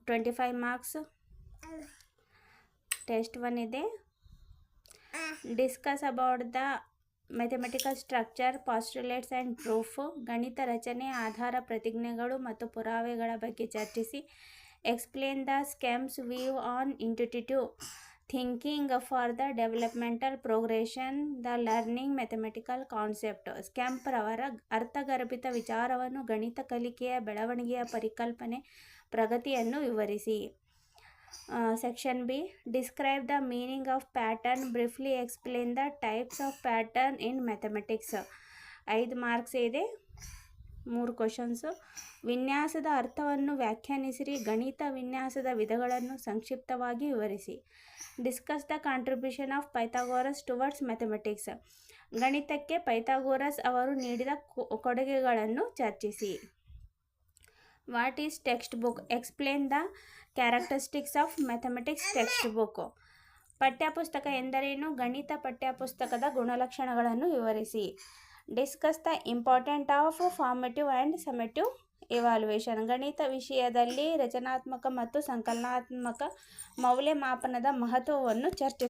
25 marks. Test 1 ಇದೆ. Discuss about the mathematical structure, postulates and proof. ಗಣಿತ ರಚನೆ, ಆಧಾರ, ಪ್ರತಿಜ್ಞೆಗಳು ಮತ್ತು ಪುರಾವೆಗಳ ಬಗ್ಗೆ ಚರ್ಚಿಸಿ. Explain the Skemp's view on intuitive thinking for the developmental progression the learning mathematical concept. Skemp ರವರ ಅರ್ಥಗರ್ಭಿತ ವಿಚಾರವನ್ನು ಗಣಿತ ಕಲಿಕೆಯ ಬೆಳವಣಿಗೆಯ ಪರಿಕಲ್ಪನೆ ಪ್ರಗತಿಯನ್ನು ವಿವರಿಸಿ. Section B. Describe the meaning of pattern, briefly explain the types of pattern in mathematics. 5 marks ಇದೆ, 3 ಕ್ವಶನ್ಸು. ವಿನ್ಯಾಸದ ಅರ್ಥವನ್ನು ವ್ಯಾಖ್ಯಾನಿಸಿರಿ. ಗಣಿತ ವಿನ್ಯಾಸದ ವಿಧಗಳನ್ನು ಸಂಕ್ಷಿಪ್ತವಾಗಿ ವಿವರಿಸಿ. Discuss the contribution of Pythagoras towards mathematics. ಗಣಿತಕ್ಕೆ ಪೈಥಾಗೋರಸ್ ಅವರು ನೀಡಿದ ಕೊಡುಗೆಗಳನ್ನು ಚರ್ಚಿಸಿ. What is textbook? Explain the characteristics of mathematics textbook. ಪಠ್ಯಪುಸ್ತಕ ಎಂದರೇನು? ಗಣಿತ ಪಠ್ಯಪುಸ್ತಕದ ಗುಣಲಕ್ಷಣಗಳನ್ನು ವಿವರಿಸಿ. Discuss the important of formative and summative evaluation. ಗಣಿತ ವಿಷಯದಲ್ಲಿ ರಚನಾತ್ಮಕ ಮತ್ತು ಸಂಕಲನಾತ್ಮಕ ಮೌಲ್ಯಮಾಪನದ ಮಹತ್ವವನ್ನು ಚರ್ಚಿಸಿ.